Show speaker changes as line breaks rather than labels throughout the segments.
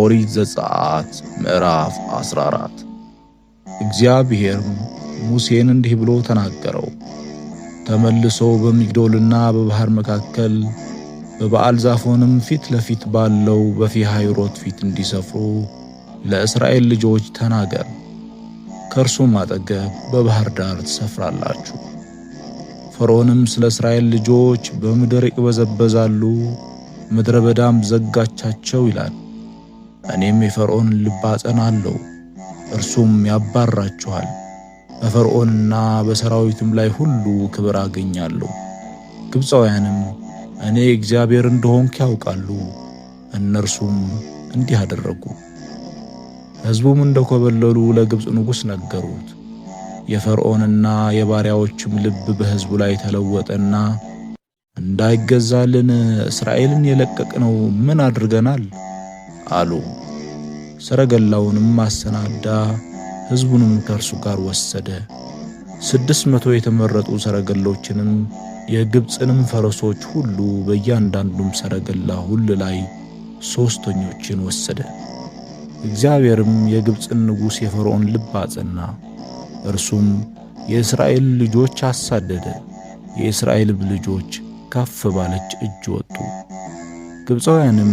ኦሪት ዘጸአት ምዕራፍ 14 እግዚአብሔርም ሙሴን እንዲህ ብሎ ተናገረው። ተመልሶ በሚግዶልና በባህር መካከል በበዓል ዛፎንም ፊት ለፊት ባለው በፊሃይሮት ፊት እንዲሰፍሩ ለእስራኤል ልጆች ተናገር። ከእርሱም አጠገብ በባህር ዳር ትሰፍራላችሁ። ፈርዖንም ስለ እስራኤል ልጆች በምድር ይቅበዘበዛሉ፣ ምድረ በዳም ዘጋቻቸው ይላል። እኔም የፈርዖን ልብ አጸናለሁ፣ እርሱም ያባርራችኋል። በፈርዖንና በሰራዊቱም ላይ ሁሉ ክብር አገኛለሁ። ግብፃውያንም እኔ እግዚአብሔር እንደሆንኩ ያውቃሉ። እነርሱም እንዲህ አደረጉ። ሕዝቡም እንደኮበለሉ ለግብፅ ንጉሥ ነገሩት። የፈርዖንና የባሪያዎችም ልብ በሕዝቡ ላይ ተለወጠና እንዳይገዛልን እስራኤልን የለቀቅነው ምን አድርገናል አሉ። ሰረገላውንም አሰናዳ፣ ሕዝቡንም ከእርሱ ጋር ወሰደ። 600 የተመረጡ ሰረገሎችንም የግብፅንም ፈረሶች ሁሉ በእያንዳንዱም ሰረገላ ሁሉ ላይ ሦስተኞችን ወሰደ። እግዚአብሔርም የግብፅን ንጉሥ የፈርዖን ልብ አጸና፣ እርሱም የእስራኤል ልጆች አሳደደ። የእስራኤልም ልጆች ከፍ ባለች እጅ ወጡ። ግብፃውያንም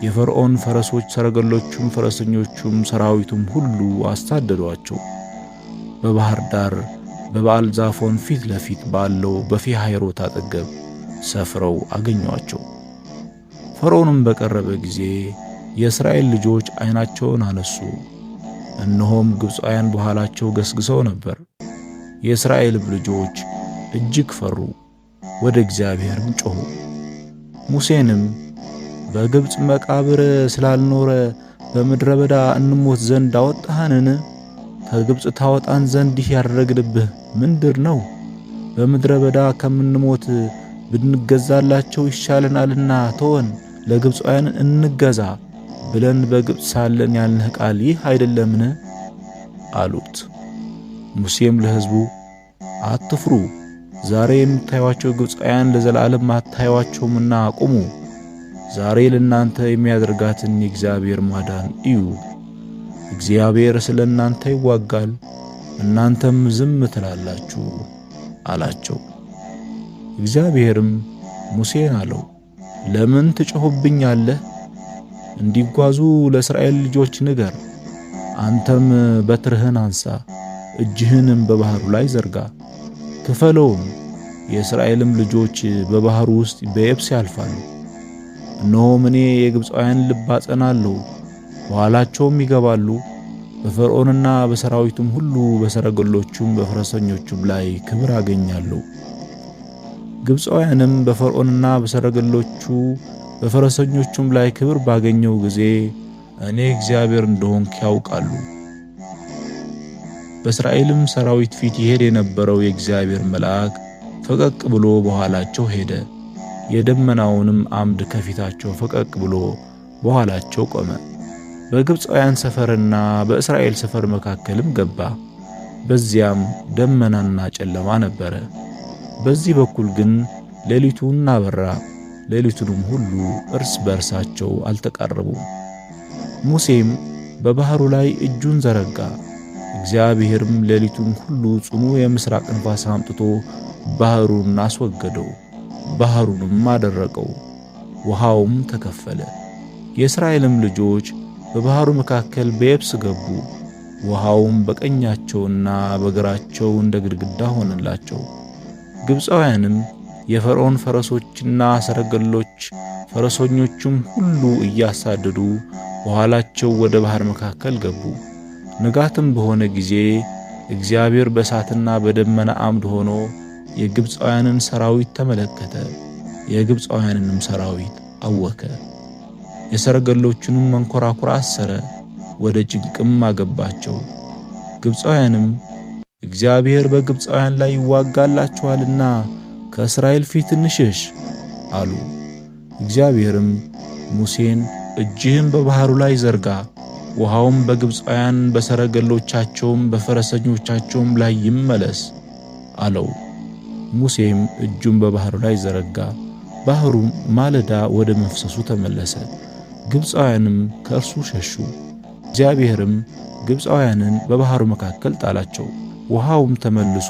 የፈርዖን ፈረሶች፣ ሰረገሎቹም፣ ፈረሰኞቹም፣ ሰራዊቱም ሁሉ አሳደዷቸው። በባህር ዳር በበዓል ዛፎን ፊት ለፊት ባለው በፊሃይሮት አጠገብ ሰፍረው አገኟቸው። ፈርዖንም በቀረበ ጊዜ የእስራኤል ልጆች ዓይናቸውን አነሱ፣ እነሆም ግብፃውያን በኋላቸው ገስግሰው ነበር። የእስራኤልም ልጆች እጅግ ፈሩ፣ ወደ እግዚአብሔርም ጮኹ። ሙሴንም በግብፅ መቃብር ስላልኖረ በምድረ በዳ እንሞት ዘንድ አወጣኸንን? ከግብፅ ታወጣን ዘንድ ይህ ያደረግንብህ ምንድር ነው? በምድረ በዳ ከምንሞት ብንገዛላቸው ይሻለናልና ተወን፣ ለግብፃውያን እንገዛ ብለን በግብፅ ሳለን ያልንህ ቃል ይህ አይደለምን? አሉት። ሙሴም ለሕዝቡ አትፍሩ፣ ዛሬ የምታዩአቸው ግብፃውያን ለዘላለም አታዩአቸውምና ቁሙ። ዛሬ ለእናንተ የሚያደርጋትን የእግዚአብሔር ማዳን እዩ። እግዚአብሔር ስለ እናንተ ይዋጋል፣ እናንተም ዝም ትላላችሁ አላቸው። እግዚአብሔርም ሙሴን አለው፣ ለምን ትጮኽብኛለህ? እንዲጓዙ ለእስራኤል ልጆች ንገር። አንተም በትርህን አንሳ፣ እጅህንም በባሕሩ ላይ ዘርጋ፣ ክፈለውም። የእስራኤልም ልጆች በባሕሩ ውስጥ በየብስ ያልፋሉ። እነሆም እኔ የግብፃውያን ልብ አጸናለሁ፣ በኋላቸውም ይገባሉ። በፈርዖንና በሰራዊቱም ሁሉ በሰረገሎቹም በፈረሰኞቹም ላይ ክብር አገኛለሁ። ግብፃውያንም በፈርዖንና በሰረገሎቹ በፈረሰኞቹም ላይ ክብር ባገኘው ጊዜ እኔ እግዚአብሔር እንደሆንኩ ያውቃሉ። በእስራኤልም ሰራዊት ፊት ይሄድ የነበረው የእግዚአብሔር መልአክ ፈቀቅ ብሎ በኋላቸው ሄደ። የደመናውንም አምድ ከፊታቸው ፈቀቅ ብሎ በኋላቸው ቆመ። በግብፃውያን ሰፈርና በእስራኤል ሰፈር መካከልም ገባ። በዚያም ደመናና ጨለማ ነበረ። በዚህ በኩል ግን ሌሊቱን አበራ። ሌሊቱንም ሁሉ እርስ በርሳቸው አልተቃረቡም። ሙሴም በባሕሩ ላይ እጁን ዘረጋ። እግዚአብሔርም ሌሊቱን ሁሉ ጽኑ የምሥራቅ ንፋስ አምጥቶ ባሕሩን አስወገደው፣ ባሕሩንም አደረቀው፣ ውሃውም ተከፈለ። የእስራኤልም ልጆች በባሕሩ መካከል በየብስ ገቡ። ውሃውም በቀኛቸውና በግራቸው እንደ ግድግዳ ሆነላቸው። ግብፃውያንም የፈርዖን ፈረሶችና ሰረገሎች ፈረሰኞቹም ሁሉ እያሳደዱ በኋላቸው ወደ ባሕር መካከል ገቡ። ንጋትም በሆነ ጊዜ እግዚአብሔር በእሳትና በደመና አምድ ሆኖ የግብፃውያንን ሰራዊት ተመለከተ፣ የግብፃውያንንም ሰራዊት አወከ። የሰረገሎቹንም መንኰራኵር አሰረ፣ ወደ ጭንቅም አገባቸው። ግብፃውያንም እግዚአብሔር በግብፃውያን ላይ ይዋጋላችኋልና ከእስራኤል ፊት እንሽሽ አሉ። እግዚአብሔርም ሙሴን እጅህን በባሕሩ ላይ ዘርጋ፣ ውሃውም በግብፃውያን በሰረገሎቻቸውም በፈረሰኞቻቸውም ላይ ይመለስ አለው። ሙሴም እጁን በባሕሩ ላይ ዘረጋ፣ ባሕሩም ማለዳ ወደ መፍሰሱ ተመለሰ። ግብፃውያንም ከእርሱ ሸሹ። እግዚአብሔርም ግብፃውያንን በባሕሩ መካከል ጣላቸው። ውሃውም ተመልሶ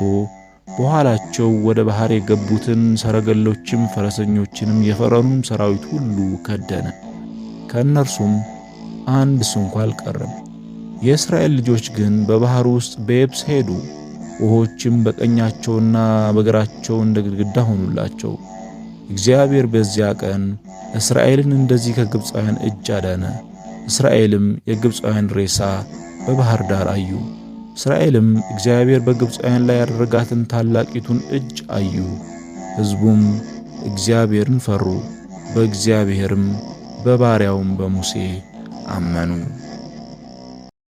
በኋላቸው ወደ ባሕር የገቡትን ሰረገሎችም ፈረሰኞችንም የፈርዖንም ሰራዊት ሁሉ ከደነ። ከእነርሱም አንድ ስንኳ አልቀረም። የእስራኤል ልጆች ግን በባሕሩ ውስጥ በየብስ ሄዱ። ውኆችም በቀኛቸውና በግራቸው እንደ ግድግዳ ሆኑላቸው። እግዚአብሔር በዚያ ቀን እስራኤልን እንደዚህ ከግብፃውያን እጅ አዳነ። እስራኤልም የግብፃውያን ሬሳ በባሕር ዳር አዩ። እስራኤልም እግዚአብሔር በግብፃውያን ላይ ያደረጋትን ታላቂቱን እጅ አዩ። ሕዝቡም እግዚአብሔርን ፈሩ፣ በእግዚአብሔርም በባሪያውም በሙሴ አመኑ።